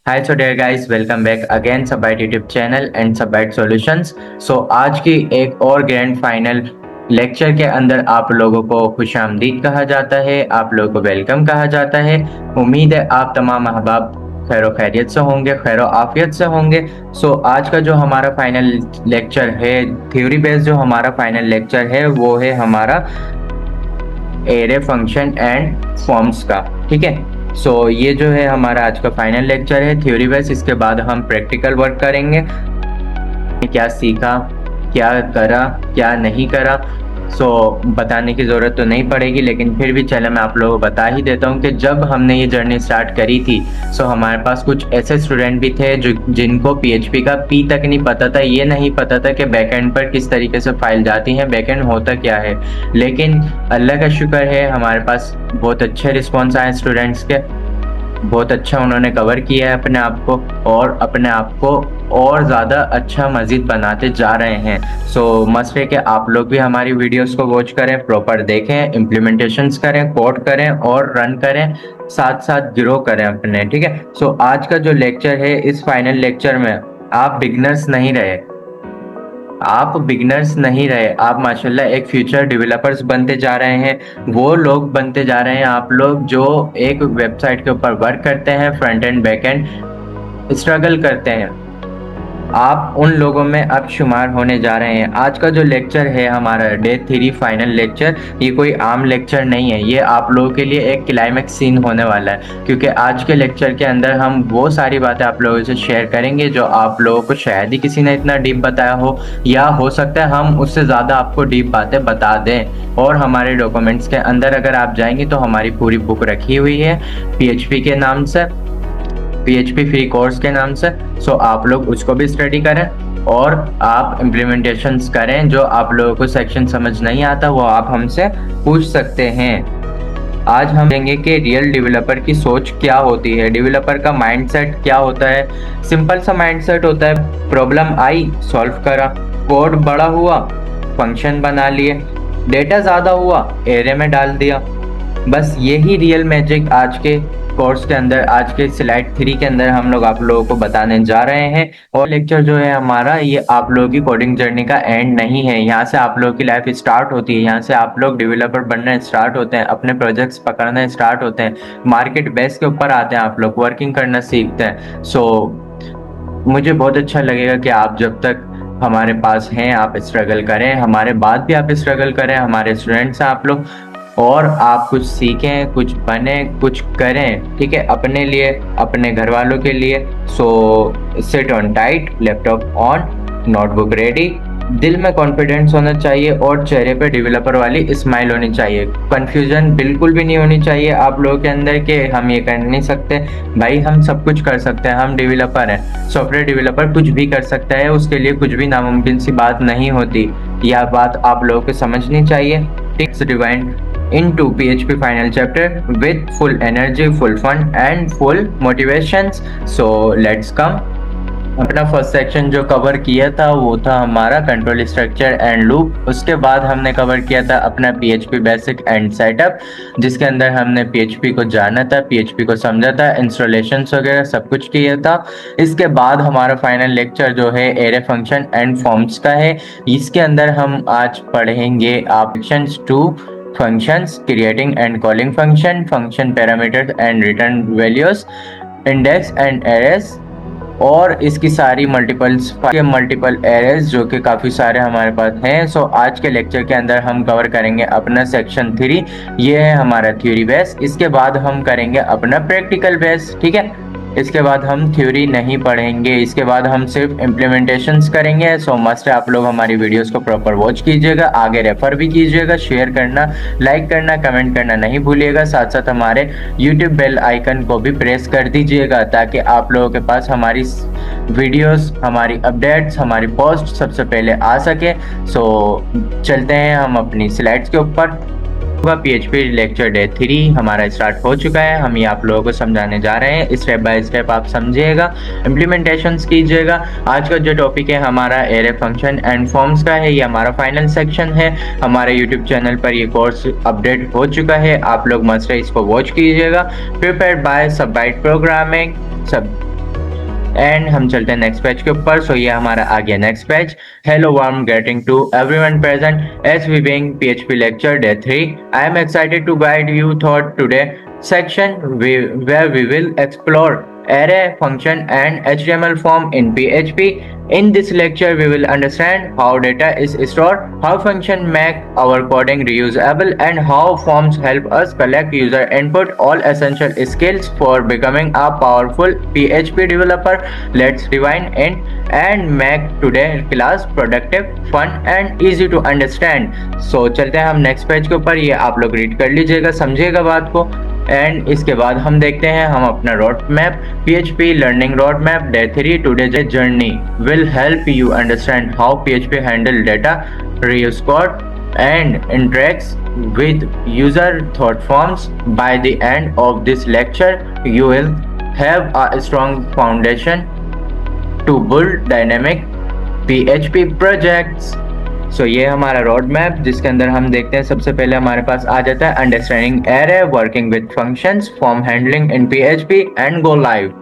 Hi so dear guys, welcome back again Subbyte YouTube channel and Subbyte solutions. So आज की एक और grand final lecture के अंदर आप लोगों को खुशामदीद कहा जाता है, आप लोगों को वेलकम कहा जाता है। उम्मीद है आप तमाम अहबाब खैर खैरियत से होंगे, खैर आफियत से होंगे। सो आज का जो हमारा फाइनल लेक्चर है, थ्योरी बेस्ड जो हमारा फाइनल लेक्चर है वो है हमारा एरे फंक्शन एंड फॉर्म्स का। ठीक है, सो ये जो है हमारा आज का फाइनल लेक्चर है थ्योरी बेस। इसके बाद हम प्रैक्टिकल वर्क करेंगे, क्या सीखा, क्या करा, क्या नहीं करा। सो बताने की ज़रूरत तो नहीं पड़ेगी, लेकिन फिर भी चलो मैं आप लोगों को बता ही देता हूँ कि जब हमने ये जर्नी स्टार्ट करी थी सो हमारे पास कुछ ऐसे स्टूडेंट भी थे जो जिनको पीएचपी का पी तक नहीं पता था। ये नहीं पता था कि बैकएंड पर किस तरीके से फाइल जाती हैं, बैकएंड होता क्या है। लेकिन अल्लाह का शुक्र है हमारे पास बहुत अच्छे रिस्पॉन्स आए स्टूडेंट्स के, बहुत अच्छा उन्होंने कवर किया है अपने आप को और अपने आप को और ज़्यादा अच्छा मज़ीद बनाते जा रहे हैं। सो मस्ट है कि आप लोग भी हमारी वीडियोस को वॉच करें, प्रॉपर देखें, इम्प्लीमेंटेशंस करें, कोड करें और रन करें, साथ साथ ग्रो करें अपने। ठीक है, सो आज का जो लेक्चर है, इस फाइनल लेक्चर में आप बिगनर्स नहीं रहे, आप बिगनर्स नहीं रहे, आप माशाल्लाह एक फ्यूचर डेवलपर्स बनते जा रहे हैं। वो लोग बनते जा रहे हैं आप लोग जो एक वेबसाइट के ऊपर वर्क करते हैं, front end back and struggle करते हैं। आप उन लोगों में अब शुमार होने जा रहे हैं। आज का जो लेक्चर है हमारा डे 3 फाइनल लेक्चर, ये कोई आम लेक्चर नहीं है, ये आप लोगों के लिए एक क्लाइमेक्स सीन होने वाला है। क्योंकि आज के लेक्चर के अंदर हम वो सारी बातें आप लोगों से शेयर करेंगे जो आप लोगों को शायद ही किसी ने इतना डीप बताया हो, या हो सकता है हम उससे ज़्यादा आपको डीप बातें बता दें। और हमारे डॉक्यूमेंट्स के अंदर अगर आप जाएंगे तो हमारी पूरी बुक रखी हुई है पीएचपी के नाम से, पीएचपी फ्री कोर्स के नाम से। सो आप लोग उसको भी स्टडी करें और आप इम्प्लीमेंटेशंस करें। जो आप लोगों को सेक्शन समझ नहीं आता वो आप हमसे पूछ सकते हैं। आज हम देखेंगे कि रियल डेवलपर की सोच क्या होती है, डेवलपर का माइंडसेट क्या होता है। सिंपल सा माइंडसेट होता है, प्रॉब्लम आई सॉल्व करा, कोड बड़ा हुआ फंक्शन बना लिए, डेटा ज़्यादा हुआ एरे में डाल दिया। बस यही रियल मैजिक आज के कोर्स के अंदर, आज के स्लाइड 3 के अंदर हम लोग आप लोगों को बताने जा रहे हैं। और लेक्चर जो है हमारा, ये आप लोगों की कोडिंग जर्नी का एंड नहीं है। यहाँ से आप लोगों की लाइफ स्टार्ट होती है, यहाँ से आप लोग डेवलपर बनना स्टार्ट होते हैं, अपने प्रोजेक्ट्स पकड़ना स्टार्ट होते हैं, मार्केट बेस के ऊपर आते हैं, आप लोग वर्किंग करना सीखते हैं। सो मुझे बहुत अच्छा लगेगा कि आप जब तक हमारे पास हैं आप स्ट्रगल करें, हमारे बाद भी आप स्ट्रगल करें, हमारे स्टूडेंट्स हैं आप लोग, और आप कुछ सीखें, कुछ बने, कुछ करें। ठीक है, अपने लिए, अपने घर वालों के लिए। So sit on tight, laptop on, notebook ready, दिल में कॉन्फिडेंस होना चाहिए और चेहरे पे डेवलपर वाली स्माइल होनी चाहिए। कंफ्यूजन बिल्कुल भी नहीं होनी चाहिए आप लोगों के अंदर कि हम ये कर नहीं सकते। भाई हम सब कुछ कर सकते हैं, हम डेवलपर हैं, सॉफ्टवेयर डेवलपर कुछ भी कर सकता है, उसके लिए कुछ भी नामुमकिन सी बात नहीं होती। यह बात आप लोगों को समझनी चाहिए। Rewind into PHP final chapter with full energy, full fun and full motivations. So let's come. अपना फर्स्ट सेक्शन जो कवर किया था वो था हमारा कंट्रोल स्ट्रक्चर एंड लूप। उसके बाद हमने कवर किया था अपना PHP बेसिक एंड सेटअप, जिसके अंदर हमने PHP को जाना था, PHP को समझा था, इंस्टॉलेशंस वगैरह सब कुछ किया था। इसके बाद हमारा फाइनल लेक्चर जो है एरे फंक्शन एंड फॉर्म्स का है। इसके अंदर हम आज पढ़ेंगे options 2 functions, creating and calling function parameters and return values, index and arrays, और इसकी सारी मल्टीपल एरेज जो कि काफ़ी सारे हमारे पास हैं। सो आज के लेक्चर के अंदर हम कवर करेंगे अपना सेक्शन 3, ये है हमारा थ्योरी बेस। इसके बाद हम करेंगे अपना प्रैक्टिकल बेस। ठीक है, इसके बाद हम थ्योरी नहीं पढ़ेंगे, इसके बाद हम सिर्फ इम्प्लीमेंटेशंस करेंगे। सो मस्ट है आप लोग हमारी वीडियोस को प्रॉपर वॉच कीजिएगा, आगे रेफर भी कीजिएगा, शेयर करना, लाइक करना, कमेंट करना नहीं भूलिएगा। साथ साथ हमारे यूट्यूब बेल आइकन को भी प्रेस कर दीजिएगा ताकि आप लोगों के पास हमारी वीडियोस, हमारी अपडेट्स, हमारी पोस्ट सबसे पहले आ सके। सो चलते हैं हम अपनी स्लाइड्स के ऊपर। PHP लेक्चर डे 3 हमारा स्टार्ट हो चुका है। हम ये आप लोगों को समझाने जा रहे हैं, स्टेप बाय स्टेप आप समझिएगा, इम्प्लीमेंटेशंस कीजिएगा। आज का जो टॉपिक है हमारा एरे फंक्शन एंड फॉर्म्स का है, ये हमारा फाइनल सेक्शन है। हमारे यूट्यूब चैनल पर ये कोर्स अपडेट हो चुका है, आप लोग मस्ट इसको वॉच कीजिएगा। प्रिपेयर्ड बाय सबबाइट प्रोग्रामिंग, सब एंड हम चलते हैं नेक्स्ट पेज के ऊपर। सो ये हमारा आ गया next page. Hello warm greeting to everyone present as we being PHP lecture day 3। I am excited to guide you thought today section where we will explore array function and HTML form in PHP. In this lecture we will understand how data is stored, how function make our coding reusable, and how forms help us collect user input, all essential skills for becoming a powerful PHP developer. Let's rewind in and make today's class productive, fun and easy to understand. So चलते हैं हम next page के ऊपर। ये आप लोग read कर लीजिएगा, समझिएगा बात को। एंड इसके बाद हम देखते हैं हम अपना road map PHP learning road map day 3 today journey will help you understand how PHP handle data reuse code and interacts with user thought forms. By the end of this lecture you will have a strong foundation to build dynamic PHP projects. सो ये हमारा road map जिसके अंदर हम देखते हैं सबसे पहले हमारे पास आ जाता है understanding array, working with functions, form handling in PHP and go live.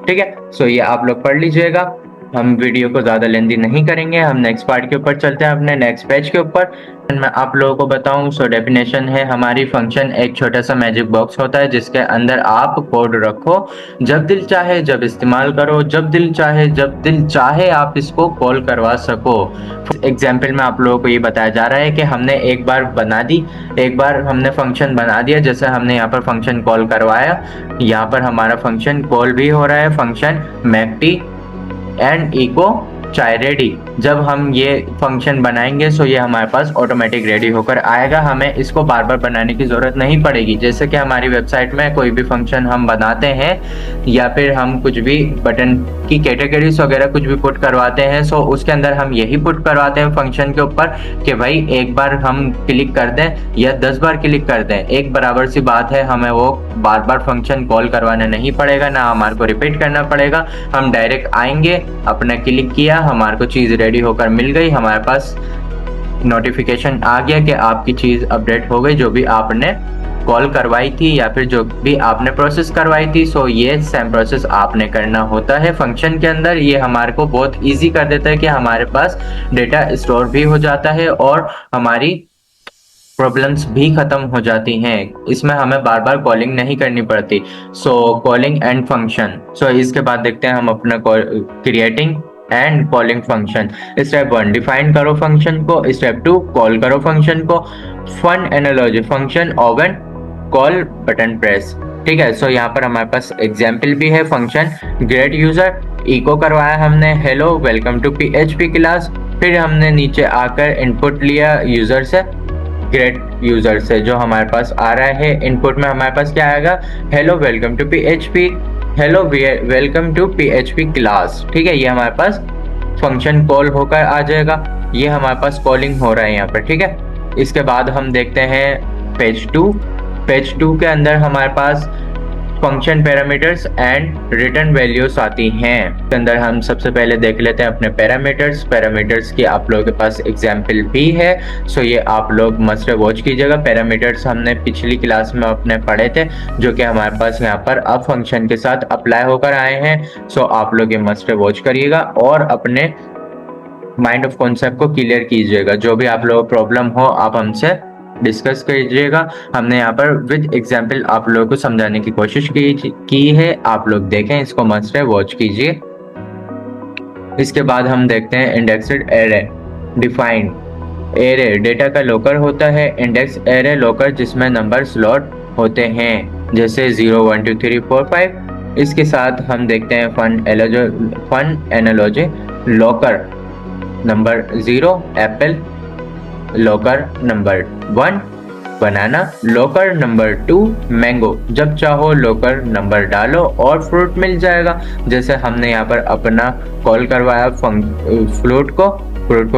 ठीक है, सो ये आप लोग पढ़ लीजिएगा, हम वीडियो को ज़्यादा लेंदी नहीं करेंगे। हम नेक्स्ट पार्ट के ऊपर चलते हैं, अपने नेक्स्ट पेज के ऊपर। मैं आप लोगों को बताऊं, सो डेफिनेशन है हमारी फंक्शन एक छोटा सा मैजिक बॉक्स होता है जिसके अंदर आप कोड रखो, जब दिल चाहे जब इस्तेमाल करो, जब दिल चाहे आप इसको कॉल करवा सको। एग्जाम्पल में आप लोगों को ये बताया जा रहा है कि हमने एक बार हमने फंक्शन बना दिया, जैसे हमने यहाँ पर फंक्शन कॉल करवाया, यहाँ पर हमारा फंक्शन कॉल भी हो रहा है, फंक्शन मैकटी एंड इको चाय रेडी। जब हम ये फंक्शन बनाएंगे सो ये हमारे पास ऑटोमेटिक रेडी होकर आएगा, हमें इसको बार बार बनाने की ज़रूरत नहीं पड़ेगी। जैसे कि हमारी वेबसाइट में कोई भी फंक्शन हम बनाते हैं या फिर हम कुछ भी बटन की कैटेगरीज वगैरह कुछ भी पुट करवाते हैं, सो उसके अंदर हम यही पुट करवाते हैं फंक्शन के ऊपर कि भाई एक बार हम क्लिक कर दें या 10 बार क्लिक कर दें, एक बराबर सी बात है, हमें वो बार बार फंक्शन कॉल करवाना नहीं पड़ेगा, ना हमारे को रिपीट करना पड़ेगा। हम डायरेक्ट आएंगे, अपने क्लिक किया, हमारे को चीज़ रेडी होकर मिल गई, हमारे पास नोटिफिकेशन आ गया कि आपकी चीज़ अपडेट हो गई, जो भी आपने कॉल करवाई थी या फिर जो भी आपने प्रोसेस करवाई थी। सो ये सेम प्रोसेस आपने करना होता है फंक्शन के अंदर। ये हमारे को बहुत इजी कर देता है कि हमारे पास डेटा स्टोर भी हो जाता है और हमारी प्रॉब्लम्स भी खत्म हो जाती हैं, इसमें हमें बार बार कॉलिंग नहीं करनी पड़ती। सो कॉलिंग एंड फंक्शन। सो इसके बाद देखते हैं हम अपना creating and calling function. Step 1 define करो फंक्शन को, स्टेप 2 कॉल करो फंक्शन को, fun analogy function oven call button press. ठीक है, सो यहाँ पर हमारे पास एग्जाम्पल भी है, फंक्शन ग्रेट यूजर इको करवाया हमने hello welcome to PHP class, फिर हमने नीचे आकर इनपुट लिया यूजर से, ग्रेट यूजर से, जो हमारे पास आ रहा है इनपुट में हमारे पास क्या आएगा, hello welcome to PHP, hello welcome to PHP class. ठीक है, ये हमारे पास फंक्शन कॉल होकर आ जाएगा, ये हमारे पास कॉलिंग हो रहा है यहाँ पर। ठीक है, इसके बाद हम देखते हैं पेज 2 के अंदर हमारे पास function parameters and return values आती हैं। इसके अंदर हम सबसे पहले देख लेते हैं अपने पैरामीटर्स की आप लोगों के पास एग्जाम्पल भी है, सो ये आप लोग मस्ट वॉच कीजिएगा। पैरामीटर्स हमने पिछली क्लास में अपने पढ़े थे, जो कि हमारे पास यहाँ पर अब फंक्शन के साथ अप्लाई होकर आए हैं। सो आप लोग ये मस्ट वॉच करिएगा और अपने माइंड ऑफ कॉन्सेप्ट को क्लियर कीजिएगा। जो भी आप लोगों को प्रॉब्लम हो आप हमसे डिस्कस कीजिएगा। हमने यहाँ पर विद एग्जाम्पल आप लोगों को समझाने की कोशिश की है, आप लोग देखें, इसको मस्ट वॉच कीजिए। इसके बाद हम देखते हैं indexed array. Defined array data का लोकर होता है, इंडेक्स एरे लोकर जिसमें नंबर स्लॉट होते हैं, जैसे 0 1 2 3 4 5। इसके साथ हम देखते हैं फन एनालॉजी लोकर नंबर 0 एप्पल, लोकर नंबर 1 बनाना, लोकर नंबर 2 मैंगो, जब चाहो लोकर नंबर डालो और फ्रूट मिल जाएगा। जैसे हमने यहाँ पर अपना कॉल करवाया फ्रूट को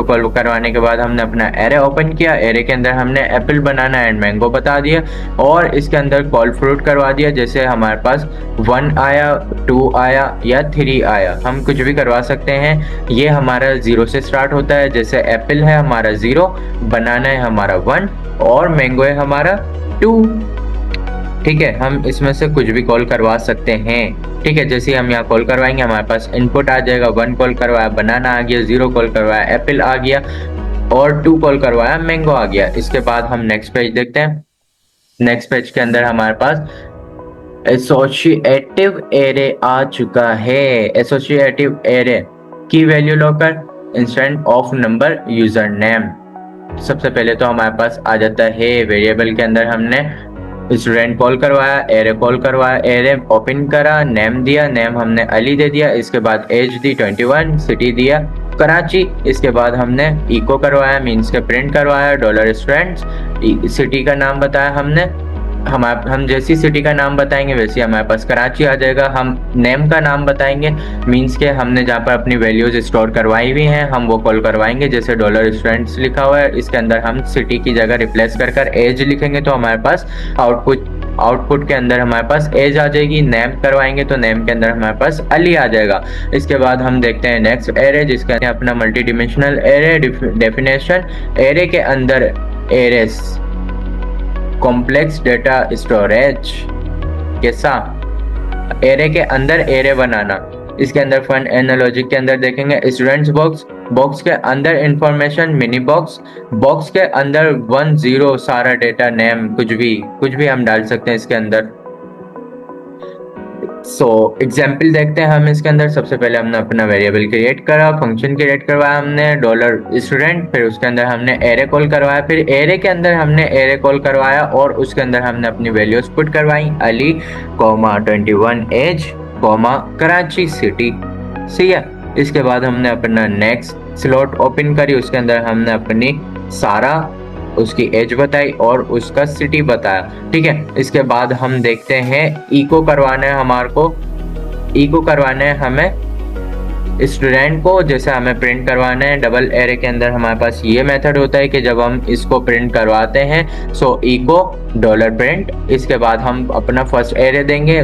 कॉल करवाने के बाद हमने अपना एरे ओपन किया, एरे के अंदर हमने एप्पल बनाना एंड मैंगो बता दिया और इसके अंदर कॉल फ्रूट करवा दिया। जैसे हमारे पास 1 आया, 2 आया या 3 आया, हम कुछ भी करवा सकते हैं। ये हमारा 0 से स्टार्ट होता है, जैसे एप्पल है हमारा 0, बनाना है हमारा 1 और मैंगो है हमारा 2। ठीक है, हम इसमें से कुछ भी कॉल करवा सकते हैं। ठीक है, जैसे हम यहाँ कॉल करवाएंगे हमारे पास इनपुट आ जाएगा। 1 कॉल करवाया बनाना आ गया, 0 कॉल करवाया एप्पल आ गया और 2 कॉल करवाया मैंगो आ गया। इसके बाद हम नेक्स्ट पेज देखते हैं। नेक्स्ट पेज के अंदर हमारे पास एसोसिएटिव एरे आ चुका है। एसोसिएटिव एरे की value locker instant of number user name. सबसे पहले तो हमारे पास आ जाता है वेरिएबल के अंदर हमने स्टूडेंट कॉल करवाया, एरे कॉल करवाया, एरे ओपन करा, नेम दिया, नेम हमने अली दे दिया। इसके बाद एज दी 21, सिटी दिया कराची। इसके बाद हमने इको करवाया, मीन्स के प्रिंट करवाया डॉलर स्टूडेंट्स। सिटी का नाम बताया हमने, हम जैसी सिटी का नाम बताएंगे वैसे हमारे पास कराची आ जाएगा। हम नेम का नाम बताएंगे, मीन्स के हमने जहाँ पर अपनी वैल्यूज स्टोर करवाई हुई हैं हम वो कॉल करवाएंगे। जैसे डॉलर स्टूडेंट्स लिखा हुआ है, इसके अंदर हम सिटी की जगह रिप्लेस कर एज लिखेंगे तो हमारे पास आउटपुट के अंदर हमारे पास एज आ जाएगी। नेम करवाएंगे तो नेम के अंदर हमारे पास अली आ जाएगा। इसके बाद हम देखते हैं नेक्स्ट एरे, जिसका अपना multi dimensional array definition. Array के अंदर एरेस कॉम्प्लेक्स डेटा स्टोरेज कैसा, एरे के अंदर एरे बनाना। इसके अंदर फन एनालॉजी के अंदर देखेंगे स्टूडेंट्स बॉक्स, बॉक्स के अंदर इंफॉर्मेशन मिनी बॉक्स, बॉक्स के अंदर 1 0 सारा डेटा नेम कुछ भी हम डाल सकते हैं इसके अंदर। सो एग्जाम्पल देखते हैं हम इसके अंदर। सबसे पहले हमने अपना वेरिएबल क्रिएट करा, फंक्शन क्रिएट करवाया हमने डॉलर स्टूडेंट, फिर उसके अंदर हमने एरे कॉल करवाया, फिर एरे के अंदर हमने एरे कॉल करवाया और उसके अंदर हमने अपनी वैल्यूज पुट करवाई। Ali 21 age Karachi city. सही है। इसके बाद हमने अपना नेक्स्ट स्लॉट ओपन करी, उसके अंदर हमने अपनी सारा उसकी एज बताई और उसका सिटी बताया। ठीक है। इसके बाद हम देखते हैं इको करवाना है हमारे को, इको करवाना है हमें स्टूडेंट को, जैसे हमें प्रिंट करवाना है डबल एरे के अंदर हमारे पास ये मेथड होता है कि जब हम इसको प्रिंट करवाते हैं सो इको डॉलर प्रिंट। इसके बाद हम अपना फर्स्ट एरे देंगे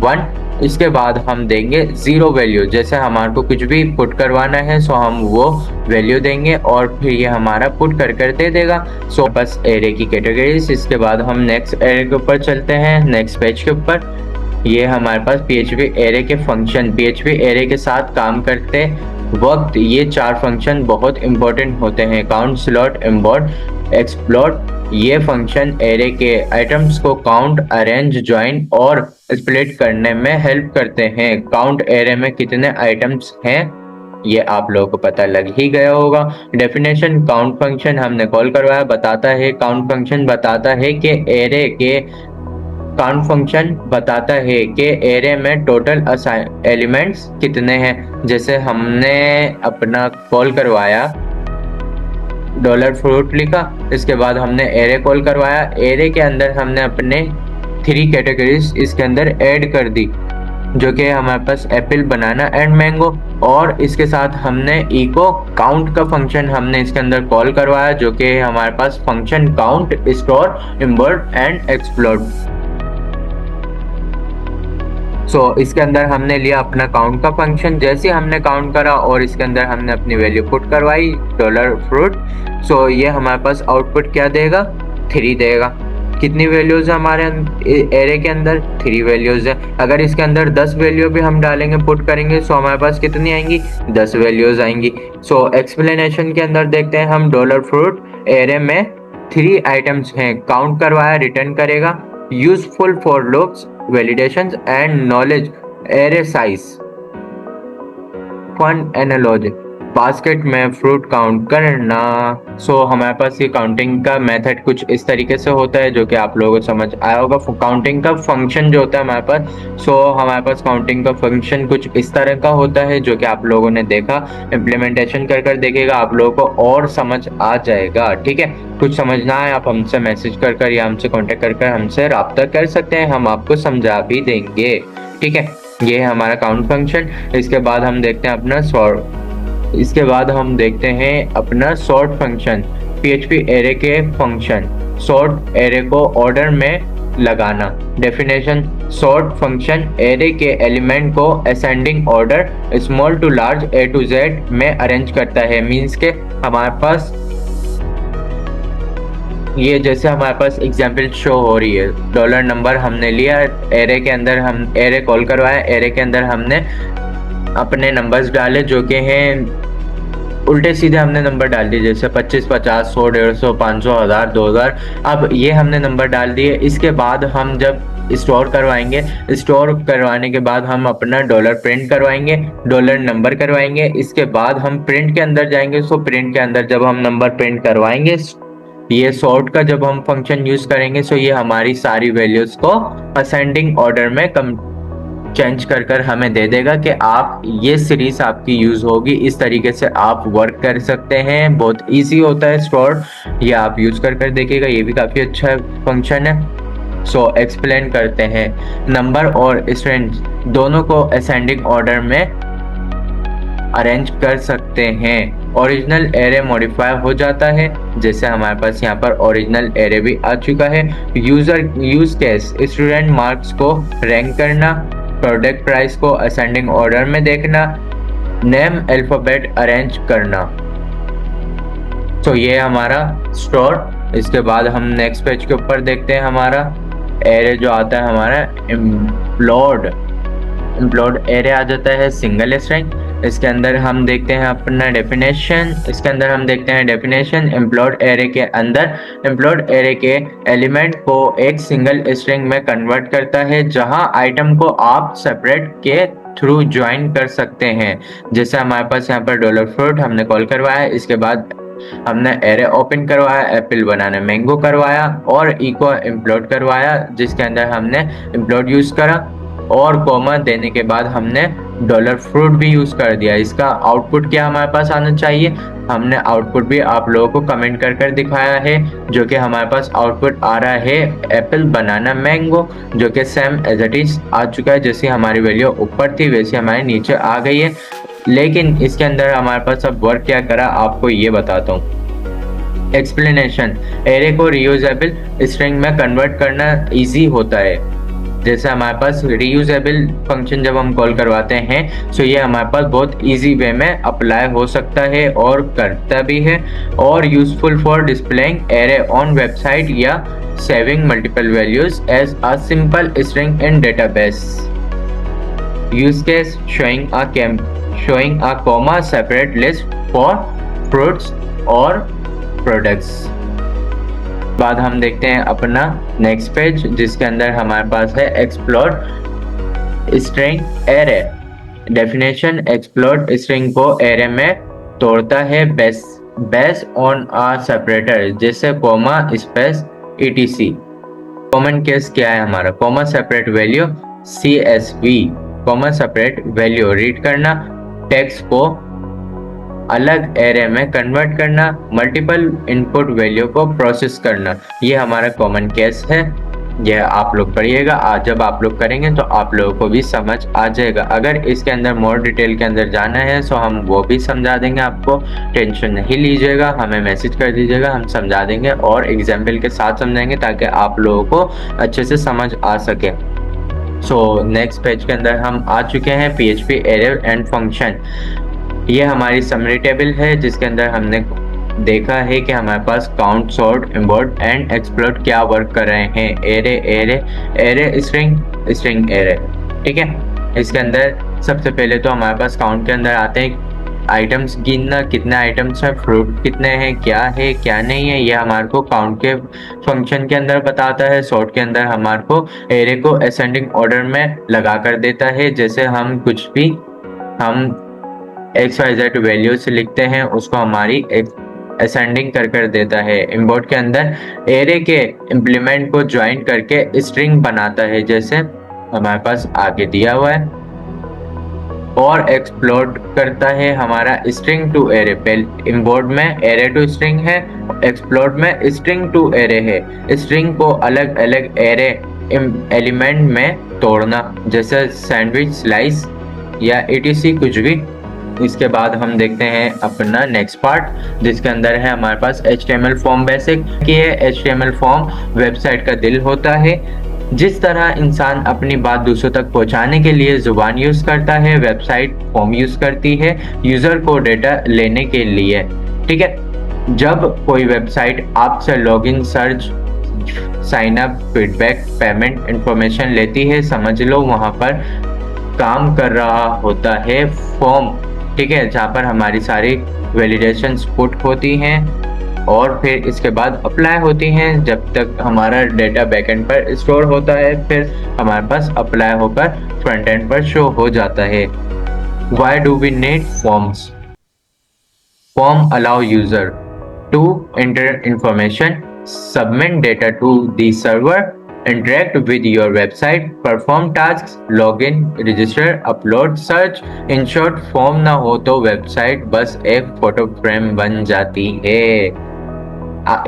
1, इसके बाद हम देंगे 0 वैल्यू, जैसे हमारे को कुछ भी पुट करवाना है सो हम वो वैल्यू देंगे और फिर ये हमारा पुट कर दे देगा। सो बस एरे की कैटेगरीज। इसके बाद हम नेक्स्ट एरे के ऊपर चलते हैं, नेक्स्ट पेज के ऊपर। ये हमारे पास PHP एरे के फंक्शन, PHP एरे के साथ काम करते वक्त ये 4 फंक्शन बहुत इंपॉर्टेंट होते हैं। Count, slot, import, explore. ये फंक्शन एरे के आइटम्स को काउंट, अरेंज, ज्वाइन और स्प्लिट करने में हेल्प करते हैं। काउंट एरे में कितने आइटम्स हैं ये आप लोगों को पता लग ही गया होगा। डेफिनेशन, काउंट फंक्शन हमने कॉल करवाया, बताता है काउंट फंक्शन बताता है कि एरे के काउंट फंक्शन बताता है कि एरे में टोटल एलिमेंट्स कितने हैं। जैसे हमने अपना कॉल करवाया डॉलर फ्रूट लिखा, इसके बाद हमने एरे कॉल करवाया, एरे के अंदर हमने अपने 3 कैटेगरीज इसके अंदर ऐड कर दी जो कि हमारे पास एप्पल, बनाना एंड मैंगो। और इसके साथ हमने इको काउंट का फंक्शन हमने इसके अंदर कॉल करवाया जो कि हमारे पास function count, store, import and explore. So इसके अंदर हमने लिया अपना काउंट का फंक्शन, जैसे हमने काउंट करा और इसके अंदर हमने अपनी वैल्यू पुट करवाई डॉलर फ्रूट। सो ये हमारे पास आउटपुट क्या देगा, 3 देगा। कितनी वैल्यूज है हमारे एरे के अंदर, 3 वैल्यूज है। अगर इसके अंदर 10 वैल्यू भी हम डालेंगे पुट करेंगे सो हमारे पास कितनी आएंगी, 10 वैल्यूज आएंगी। सो एक्सप्लेनेशन के अंदर देखते हैं हम डॉलर फ्रूट एरे में 3 आइटम्स हैं, काउंट करवाया रिटर्न करेगा, useful for loops, validations and knowledge, array size, fun analogy, basket में फ्रूट काउंट करना। सो हमारे पास ये काउंटिंग का मेथड कुछ इस तरीके से होता है जो कि आप लोगों को समझ आया होगा। काउंटिंग का फंक्शन जो होता है हमारे पास, हमारे पास काउंटिंग का फंक्शन कुछ इस तरह का होता है जो कि आप लोगों ने देखा, इम्प्लीमेंटेशन कर देखेगा आप लोगों को और समझ आ जाएगा। ठीक है। कुछ समझना है आप हमसे मैसेज कर या हमसे कॉन्टेक्ट कर हमसे रब्ता कर सकते हैं, हम आपको समझा भी देंगे। ठीक है। ये है हमारा काउंट फंक्शन। इसके बाद हम देखते हैं अपना सॉर्ट फंक्शन, PHP एरे के फंक्शन। सॉर्ट एरे को ऑर्डर में लगाना। डेफिनेशन, सॉर्ट फंक्शन एरे के एलिमेंट को ascending order small to large A to Z में अरेंज करता है। मीन्स के हमारे पास ये जैसे हमारे पास एग्जाम्पल शो हो रही है, डॉलर नंबर हमने लिया, एरे के अंदर हम एरे कॉल करवाया, एरे के अंदर हमने अपने नंबर्स डाले जो कि हैं उल्टे सीधे हमने नंबर डाल दिए, जैसे 25, 50, 100, 150, 500, 1000, 2000। अब ये हमने नंबर डाल दिए। इसके बाद हम जब स्टोर करवाएंगे, स्टोर करवाने के बाद हम अपना डॉलर प्रिंट करवाएंगे, डॉलर नंबर करवाएंगे। इसके बाद हम प्रिंट के अंदर जाएंगे। सो प्रिंट के अंदर जब हम नंबर प्रिंट करवाएंगे, ये सॉर्ट का जब हम फंक्शन यूज करेंगे, सो ये हमारी सारी वैल्यूज को असेंडिंग ऑर्डर में कम चेंज कर कर हमें दे देगा कि आप ये सीरीज आपकी यूज होगी। इस तरीके से आप वर्क कर सकते हैं, बहुत इजी होता है स्टोर। ये आप यूज कर कर देखिएगा, ये भी काफी अच्छा फंक्शन है। सो एक्सप्लेन करते हैं। नंबर और स्ट्रिंग दोनों को असेंडिंग ऑर्डर में अरेंज कर सकते हैं। ओरिजिनल एरे मॉडिफाई हो जाता है, जैसे हमारे पास यहाँ पर ओरिजिनल एरे भी आ चुका है। यूज केस स्टूडेंट मार्क्स को रैंक करना, प्रोडक्ट प्राइस को असेंडिंग ऑर्डर में देखना, नेम अल्फाबेट अरेंज करना। तो ये हमारा स्टोर। इसके बाद हम नेक्स्ट पेज के ऊपर देखते हैं हमारा एरे जो आता है हमारा इम्प्लॉड एरे आ जाता है सिंगल स्ट्रिंग। इसके अंदर हम देखते हैं अपना डेफिनेशन। इसके अंदर हम देखते हैं डेफिनेशन इम्प्लॉड एरे के अंदर इम्प्लॉड एरे के एलिमेंट को एक सिंगल स्ट्रिंग में कन्वर्ट करता है, जहां आइटम को आप सेपरेट के थ्रू ज्वाइन कर सकते हैं। जैसे हमारे पास यहाँ पर डॉलर फ्रूट हमने कॉल करवाया, इसके बाद हमने एरे ओपन करवाया, एप्पल बनाना मैंगो करवाया और इको इम्प्लॉड करवाया, जिसके अंदर हमने इम्प्लॉड यूज करा और कॉमा देने के बाद हमने डॉलर फ्रूट भी यूज कर दिया। इसका आउटपुट क्या हमारे पास आना चाहिए, हमने आउटपुट भी आप लोगों को कमेंट कर कर दिखाया है, जो कि हमारे पास आउटपुट आ रहा है एप्पल बनाना मैंगो, जो कि सेम एज इट इज आ चुका है। जैसी हमारी वैल्यू ऊपर थी वैसी हमारे नीचे आ गई है। लेकिन इसके अंदर हमारे पास अब वर्क क्या करा आपको ये बताता हूँ। एक्सप्लेनेशन, एरे को रीयूजेबल स्ट्रिंग में कन्वर्ट करना इजी होता है। जैसे हमारे पास रीयूजेबल फंक्शन जब हम कॉल करवाते हैं, सो ये हमारे पास बहुत इजी वे में अप्लाई हो सकता है और करता भी है, और useful for displaying array on website या saving multiple values as a simple string in database. Use case showing a comma separate list for fruits or products। बाद हम देखते हैं अपना नेक्स्ट पेज, जिसके अंदर हमारे पास है explore string array. Definition, explore string को एरे में तोड़ता है बेस ऑन अ सेपरेटर, जैसे comma space etc। Common case क्या है हमारा, comma separate value CSV, comma separate value read करना, टेक्स्ट को अलग एरे में कन्वर्ट करना, मल्टीपल इनपुट वैल्यू को प्रोसेस करना। ये हमारा कॉमन केस है। यह आप लोग पढ़िएगा, आज जब आप लोग करेंगे तो आप लोगों को भी समझ आ जाएगा। अगर इसके अंदर मोर डिटेल के अंदर जाना है तो हम वो भी समझा देंगे आपको, टेंशन नहीं लीजिएगा, हमें मैसेज कर दीजिएगा, हम समझा देंगे और एग्जाम्पल के साथ समझाएंगे ताकि आप लोगों को अच्छे से समझ आ सके। सो नेक्स्ट पेज के अंदर हम आ चुके हैं PHP एरे एंड फंक्शन। ये हमारी समरी टेबल है, जिसके अंदर हमने देखा है कि हमारे पास count, sort, import and explore क्या वर्क कर रहे हैं। एरे स्ट्रिंग एरे, ठीक है। इसके अंदर सबसे पहले तो हमारे पास काउंट के अंदर आते हैं आइटम्स गिनना, कितने आइटम्स हैं, फ्रूट कितने हैं, क्या नहीं है, ये हमारे को काउंट के फंक्शन के अंदर बताता है। सॉर्ट के अंदर हमारे को एरे को असेंडिंग ऑर्डर में लगा कर देता है, जैसे हम कुछ भी हम XYZ वैल्यू से लिखते हैं उसको हमारी असेंडिंग कर देता है। इम्पोर्ट के अंदर एरे के इम्प्लीमेंट को ज्वाइन करके स्ट्रिंग बनाता है, जैसे हमारे पास आगे दिया हुआ है। और एक्सप्लोर करता है हमारा स्ट्रिंग टू एरे। इम्पोर्ट में एरे टू स्ट्रिंग है, एक्सप्लोर में स्ट्रिंग टू एरे है। स्ट्रिंग को अलग अलग एरे एलिमेंट में तोड़ना, जैसे सैंडविच, स्लाइस या etc कुछ भी। इसके बाद हम देखते हैं अपना नेक्स्ट पार्ट, जिसके अंदर है हमारे पास HTML फॉर्म बेसिक। ये HTML फॉर्म वेबसाइट का दिल होता है। जिस तरह इंसान अपनी बात दूसरों तक पहुंचाने के लिए जुबान यूज करता है, वेबसाइट फॉर्म यूज करती है यूजर को डेटा लेने के लिए, ठीक है। जब कोई वेबसाइट आपसे login, search, sign up, feedback, payment information लेती है, समझ लो वहां पर काम कर रहा होता है फॉर्म, ठीक है, जहां पर हमारी सारी वैलिडेशंस पुट होती हैं और फिर इसके बाद अप्लाई होती हैं। जब तक हमारा डेटा बैकएंड पर स्टोर होता है, फिर हमारे पास अप्लाई होकर फ्रंट एंड पर शो हो जाता है। Why do we need forms? Form allow user to enter information, submit data to the server, interact with your website, perform tasks, login, register, upload, search। In short form ना हो तो website बस एक photo frame बन जाती है।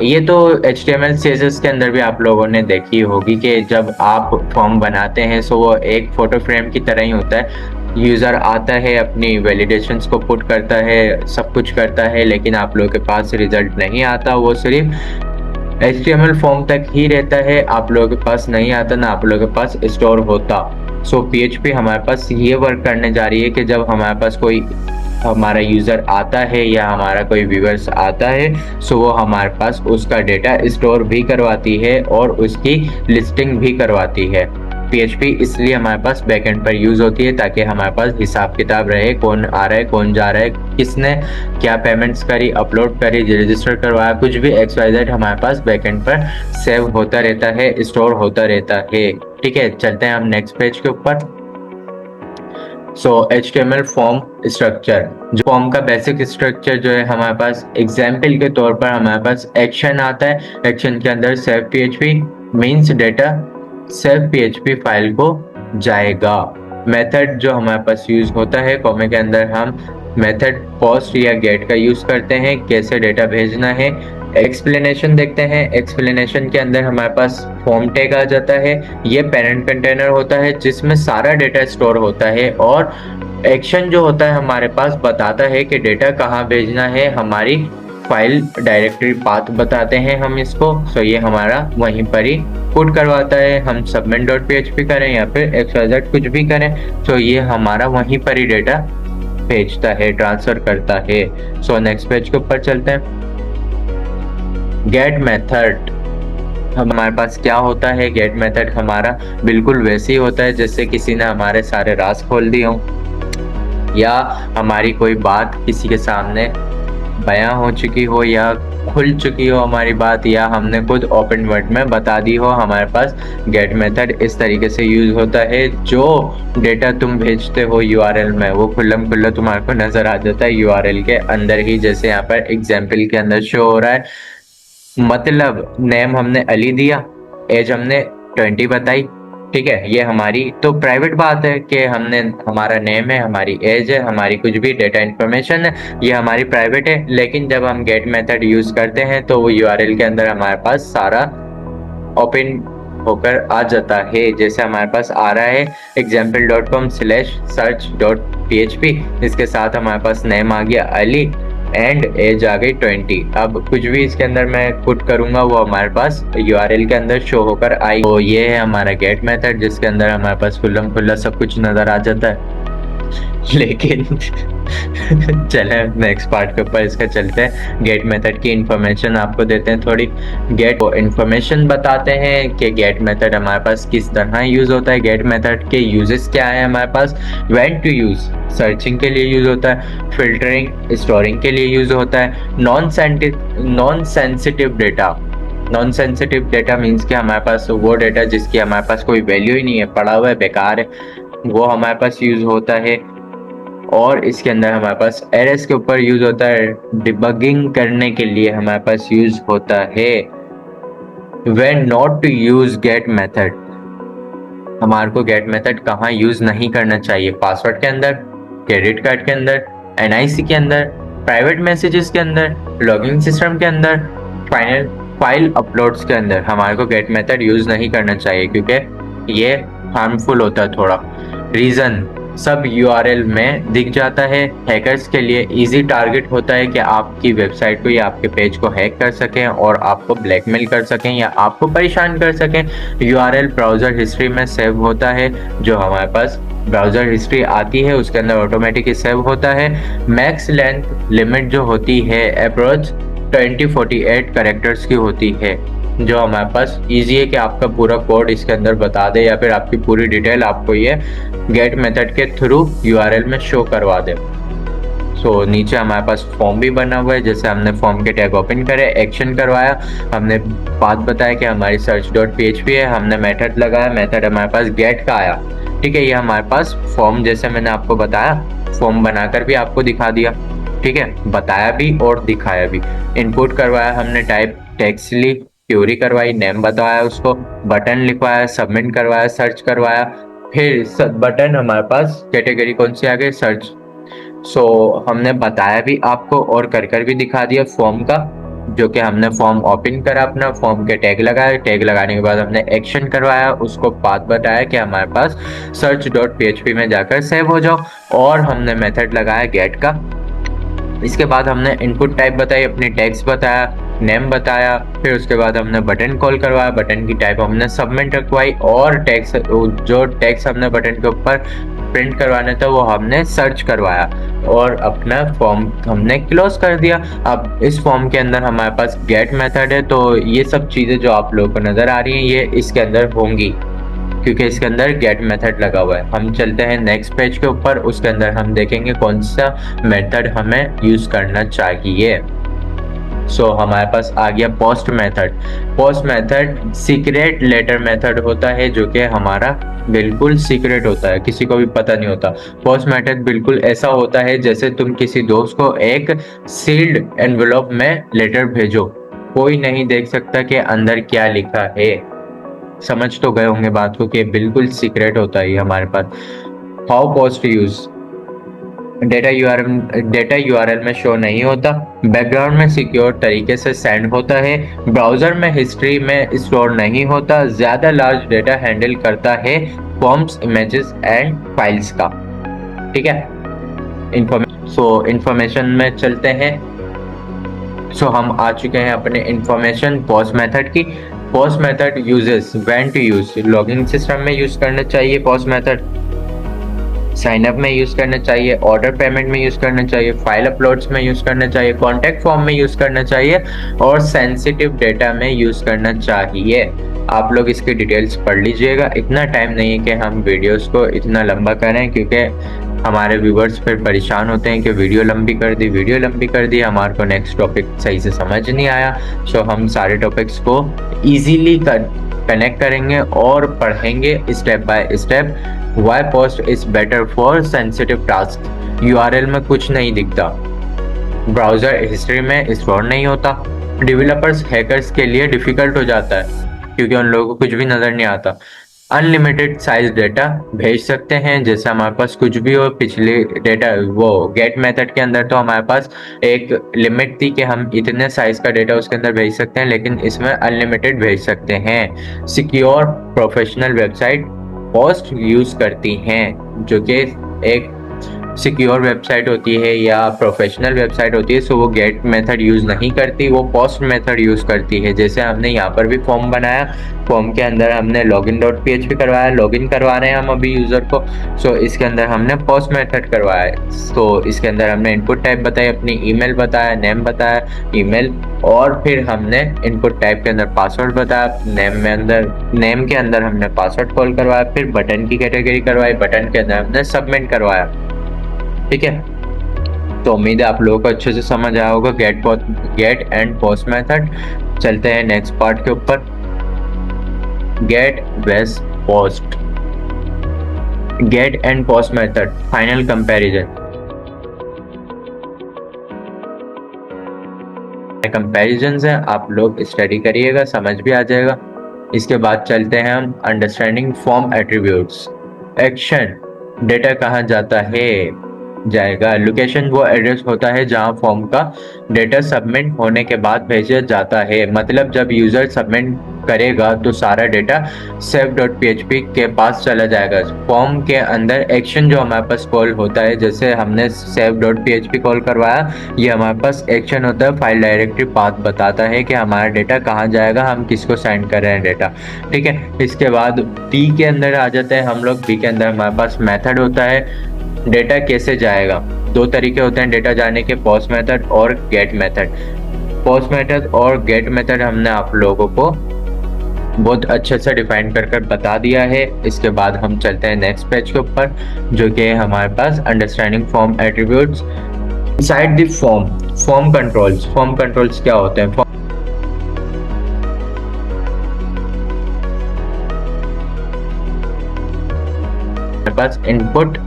ये तो HTML CSS के अंदर भी आप लोगों ने देखी होगी कि जब आप फॉर्म बनाते हैं तो वो एक फोटो फ्रेम की तरह ही होता है। यूज़र आता है, अपनी वैलिडेशंस को पुट करता है, सब कुछ करता है, लेकिन आप लोगों के पास रिजल्ट नहीं आता। वो सिर्फ HTML फॉर्म तक ही रहता है, आप लोगों के पास नहीं आता, ना आप लोगों के पास स्टोर होता। सो PHP हमारे पास ये वर्क करने जा रही है कि जब हमारे पास कोई हमारा यूज़र आता है या हमारा कोई व्यूअर्स आता है, सो वो हमारे पास उसका डेटा स्टोर भी करवाती है और उसकी लिस्टिंग भी करवाती है। PHP इसलिए हमारे पास बैकएंड पर यूज़ होती है ताकि हमारे पास हिसाब किताब रहे, कौन आ रहा है, कौन जा रहा है, किसने क्या पेमेंट्स करी, अपलोड करी, रजिस्टर करवाया, कुछ भी XYZ हमारे पास बैकएंड पर सेव होता रहता है, स्टोर होता रहता है। ठीक है, चलते हैं हम नेक्स्ट पेज के ऊपर। सो HTML फॉर्म स्ट्रक्चर, जो फॉर्म का बेसिक स्ट्रक्चर जो है हमारे पास, एग्जाम्पल के तौर पर हमारे पास एक्शन आता है। एक्शन के अंदर save PHP means data save PHP file को जाएगा। मेथड जो हमारे पास यूज होता है, कॉमे के अंदर हम मेथड पोस्ट या गेट का यूज करते हैं, कैसे डेटा भेजना है। एक्सप्लेनेशन देखते हैं। एक्सप्लेनेशन के अंदर हमारे पास फॉर्म टैग आ जाता है। ये पेरेंट कंटेनर होता है जिसमें सारा डेटा स्टोर होता है, और एक्शन जो होता है हमारे पास बताता है कि डेटा कहाँ भेजना है, हमारी फाइल डायरेक्टरी पाथ बताते हैं हम इसको। सो ये हमारा वहीं पर ही पुट करवाता है, हम submit.php करें या फिर XYZ कुछ भी करें, तो ये हमारा वहीं पर ही डेटा भेजता है, ट्रांसफर करता है। सो नेक्स्ट पेज के ऊपर चलते हैं। गेट मेथड हमारे पास क्या होता है? गेट मेथड हमारा बिल्कुल वैसे ही होता है जैसे किसी ने हमारे सारे राज खोल दिए हों, या हमारी कोई बात किसी के सामने बयां हो चुकी हो, या खुल चुकी हो हमारी बात, या हमने खुद ओपन वर्ड में बता दी हो। हमारे पास गेट मेथड इस तरीके से यूज होता है, जो डेटा तुम भेजते हो URL में वो खुल्लम खुल्ला तुम्हारे को नजर आ जाता है URL के अंदर ही, जैसे यहाँ पर एग्जाम्पल के अंदर शो हो रहा है। मतलब नेम हमने अली दिया, एज हमने 20 बताई, ठीक है, ये हमारी तो प्राइवेट बात है कि हमने, हमारा नेम है, हमारी एज है, हमारी कुछ भी डेटा इंफॉर्मेशन है, ये हमारी प्राइवेट है। लेकिन जब हम गेट मेथड यूज करते हैं तो वो URL के अंदर हमारे पास सारा ओपन होकर आ जाता है। जैसे हमारे पास आ रहा है example.com/search.php, इसके साथ हमारे पास नेम आ गया अली एंड एज आ गई 20। अब कुछ भी इसके अंदर मैं पुट करूंगा वो हमारे पास URL के अंदर शो होकर आई। तो ये है हमारा गेट मेथड, जिसके अंदर हमारे पास खुल्लम खुल्ला सब कुछ नजर आ जाता है। लेकिन चले नेक्स्ट पार्ट के ऊपर इसका चलते हैं। गेट मेथड की इंफॉर्मेशन आपको देते हैं थोड़ी। गेट को इंफॉर्मेशन बताते हैं कि गेट मेथड हमारे पास किस तरह यूज होता है, गेट मेथड के यूजेस क्या है हमारे पास। व्हेन टू यूज, सर्चिंग के लिए यूज होता है, फिल्टरिंग स्टोरिंग के लिए यूज होता है। Non sensitive data, non sensitive data means कि हमारे पास वो डेटा जिसकी हमारे पास कोई वैल्यू ही नहीं है, पड़ा हुआ है, बेकार है, वो हमारे पास यूज होता है। और इसके अंदर हमारे पास एरर्स के ऊपर यूज होता है, डिबगिंग करने के लिए हमारे पास यूज होता है। When not to use get method, हमारे को गेट मेथड कहाँ यूज नहीं करना चाहिए? पासवर्ड के अंदर, क्रेडिट कार्ड के अंदर, NIC के अंदर, प्राइवेट मैसेजेस के अंदर, लॉगिंग सिस्टम के अंदर, फाइल अपलोड्स के अंदर हमारे को गेट मेथड यूज नहीं करना चाहिए, क्योंकि ये हार्मफुल होता है थोड़ा। रीजन सब URL में दिख जाता है। हैकर्स के लिए इजी टारगेट होता है कि आपकी वेबसाइट को या आपके पेज को हैक कर सकें और आपको ब्लैकमेल कर सकें या आपको परेशान कर सकें। URL ब्राउजर हिस्ट्री में सेव होता है, जो हमारे पास ब्राउजर हिस्ट्री आती है उसके अंदर ऑटोमेटिकली सेव होता है। मैक्स लेंथ लिमिट जो होती है, अप्रोच 2048 कैरेक्टर्स की होती है, जो हमारे पास इजी है कि आपका पूरा कोड इसके अंदर बता दे या फिर आपकी पूरी डिटेल आपको ये गेट मेथड के थ्रू यूआरएल में शो करवा दे। नीचे हमारे पास फॉर्म भी बना हुआ है। जैसे हमने फॉर्म के टैग ओपन करे, एक्शन करवाया, हमने बात बताया कि हमारी search.php है, हमने मेथड लगाया, मेथड हमारे पास गेट का आया। ठीक है, ये हमारे पास फॉर्म जैसे मैंने आपको बताया, फॉर्म बनाकर भी आपको दिखा दिया। ठीक है, बताया भी और दिखाया भी। इनपुट करवाया हमने, टाइप टेक्स्ट ली, क्यूरी करवाई, नेम बताया उसको, बटन लिखवाया, सबमिट करवाया, सर्च करवाया। फिर बटन हमारे पास कैटेगरी कौन सी आ गई, सर्च। हमने बताया भी आपको और कर भी दिखा दिया फॉर्म का, जो कि हमने फॉर्म ओपन करा, अपना फॉर्म के टैग लगाए, टैग लगाने के बाद हमने एक्शन करवाया, उसको पाथ बताया कि हमारे पास search.php में जाकर सेव हो जाओ, और हमने मेथड लगाया गेट का। इसके बाद हमने इनपुट टाइप बताई, अपनी टैग्स बताया, नेम बताया, फिर उसके बाद हमने बटन कॉल करवाया, बटन की टाइप हमने सबमिट रखवाई, और टैग्स जो टैग्स हमने बटन के ऊपर प्रिंट करवाना था वो हमने सर्च करवाया, और अपना फॉर्म हमने क्लोज कर दिया। अब इस फॉर्म के अंदर हमारे पास गेट मेथड है, तो ये सब चीज़ें जो आप लोगों को नज़र आ रही हैं ये इसके अंदर होंगी, क्योंकि इसके अंदर गेट मेथड लगा हुआ है। हम चलते हैं नेक्स्ट पेज के ऊपर, उसके अंदर हम देखेंगे कौन सा मेथड हमें यूज़ करना चाहिए। हमारे पास आ गया post method. Post method secret letter method होता है, जो कि हमारा बिल्कुल सीक्रेट होता है, किसी को भी पता नहीं होता। पोस्ट मेथड बिल्कुल ऐसा होता है जैसे तुम किसी दोस्त को एक सील्ड एनवेलप में लेटर भेजो, कोई नहीं देख सकता कि अंदर क्या लिखा है। समझ तो गए होंगे बात को कि बिल्कुल सीक्रेट होता है हमारे पास। How post use, data URL में शो नहीं होता, बैकग्राउंड में सिक्योर तरीके से सेंड होता है, ब्राउजर में हिस्ट्री में स्टोर नहीं होता, ज्यादा लार्ज डेटा हैंडल करता है, फॉर्म्स, इमेजेस एंड फाइल्स का। ठीक है, इंफॉर्मेशन में चलते हैं। हम आ चुके हैं अपने इंफॉर्मेशन पोस्ट मेथड की। Post method uses when to use, logging system में यूज करना चाहिए पोस्ट मेथड, साइन अप में यूज करना चाहिए, ऑर्डर पेमेंट में यूज करना चाहिए, फाइल अपलोड्स में यूज करना चाहिए, कॉन्टैक्ट फॉर्म में यूज करना चाहिए, और सेंसिटिव डेटा में यूज करना चाहिए। आप लोग इसकी डिटेल्स पढ़ लीजिएगा। इतना टाइम नहीं है कि हम वीडियोस को इतना लंबा करें, क्योंकि हमारे व्यूवर्स फिर परेशान होते हैं कि वीडियो लंबी कर दी, हमारे को नेक्स्ट टॉपिक सही से समझ नहीं आया। हम सारे टॉपिक्स को इजीली कनेक्ट करेंगे और पढ़ेंगे step by step. Why post is better for sensitive tasks? URL में कुछ नहीं दिखता, ब्राउजर हिस्ट्री में स्टोर नहीं होता, डेवलपर्स हैकर्स के लिए डिफिकल्ट हो जाता है क्योंकि उन लोगों को कुछ भी नजर नहीं आता। अनलिमिटेड साइज डेटा भेज सकते हैं, जैसे हमारे पास कुछ भी हो। पिछले डेटा वो गेट मेथड के अंदर तो हमारे पास एक लिमिट थी कि हम इतने साइज का डेटा उसके अंदर भेज सकते हैं, लेकिन इसमें अनलिमिटेड भेज सकते हैं। Secure professional website post use करती हैं, जो कि एक सिक्योर वेबसाइट होती है या प्रोफेशनल वेबसाइट होती है, सो वो गेट मेथड यूज नहीं करती, वो पोस्ट मेथड यूज करती है। जैसे हमने यहाँ पर भी फॉर्म बनाया, फॉर्म के अंदर हमने login.php करवाया, लॉगिन करवा रहे हैं हम अभी यूजर को। इसके अंदर हमने पोस्ट मेथड करवाया है। इसके अंदर हमने इनपुट टाइप बताई, अपनी ईमेल बताया, नेम बताया, ईमेल, और फिर हमने इनपुट टाइप के अंदर पासवर्ड बताया, नेम के अंदर हमने पासवर्ड कॉल करवाया, फिर बटन की कैटेगरी करवाई, बटन के अंदर हमने सबमिट करवाया। ठीक है, तो उम्मीद है आप लोगों को अच्छे से समझ आया होगा गेट एंड पोस्ट मेथड। चलते हैं नेक्स्ट पार्ट के ऊपर, get vs post. Get and post method final comparison है, आप लोग स्टडी करिएगा, समझ भी आ जाएगा। इसके बाद चलते हैं हम understanding form attributes. Action, data कहाँ जाएगा। लोकेशन वो एड्रेस होता है जहां फॉर्म का डेटा सबमिट होने के बाद भेजा जाता है, मतलब जब यूजर सबमिट करेगा तो सारा डेटा save.php के पास चला जाएगा। फॉर्म के अंदर एक्शन जो हमारे पास कॉल होता है, जैसे हमने save.php कॉल करवाया, ये हमारे पास एक्शन होता है, फाइल डायरेक्टरी पाथ बताता है कि हमारा डेटा कहाँ जाएगा, हम किसको सेंड कर रहे हैं डेटा। ठीक है, इसके बाद टी के अंदर आ जाते हैं हम लोग। टी के अंदर हमारे पास मेथड होता है, डेटा कैसे जाएगा। दो तरीके होते हैं डेटा जाने के, पोस्ट मेथड और गेट मेथड। पोस्ट मेथड और गेट मेथड हमने आप लोगों को बहुत अच्छे से डिफाइन कर बता दिया है। इसके बाद हम चलते हैं नेक्स्ट पेज के ऊपर, जो कि है हमारे पास understanding form attributes inside the form. Form controls क्या होते हैं? हमारे पास input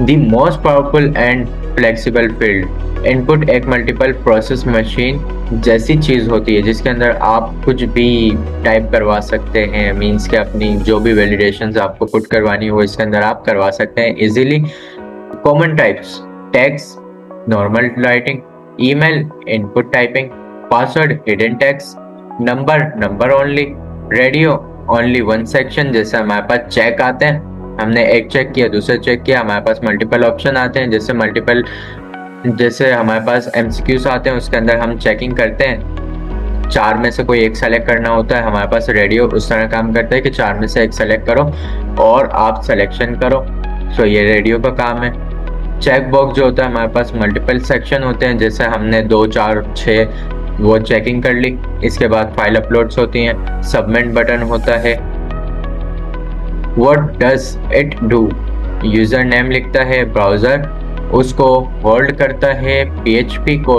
the most powerful and flexible field. Input एक मल्टीपल प्रोसेस मशीन जैसी चीज होती है जिसके अंदर आप कुछ भी टाइप करवा सकते हैं। मींस के अपनी जो भी वैलिडेशंस आपको पुट करवानी हो इसके अंदर आप करवा सकते हैं easily. Common types: text, normal writing, email, input typing, password, hidden text, number only, radio, only one section. जैसे हमारे पास चेक आते हैं, हमने एक चेक किया, दूसरा चेक किया, हमारे पास मल्टीपल ऑप्शन आते हैं। जैसे हमारे पास MCQs आते हैं, उसके अंदर हम चेकिंग करते हैं, 4 में से कोई एक सेलेक्ट करना होता है। हमारे पास रेडियो उस तरह काम करता है कि 4 में से एक सेलेक्ट करो और आप सिलेक्शन करो। सो ये रेडियो का काम है। चेक बॉक्स जो होता है, हमारे पास मल्टीपल सेक्शन होते हैं, जैसे हमने 2, 4, 6 वो चेकिंग कर ली। इसके बाद फाइल अपलोड्स होती हैं। सबमिट बटन होता है। What does it do? User name लिखता है, ब्राउजर उसको होल्ड करता है, PHP को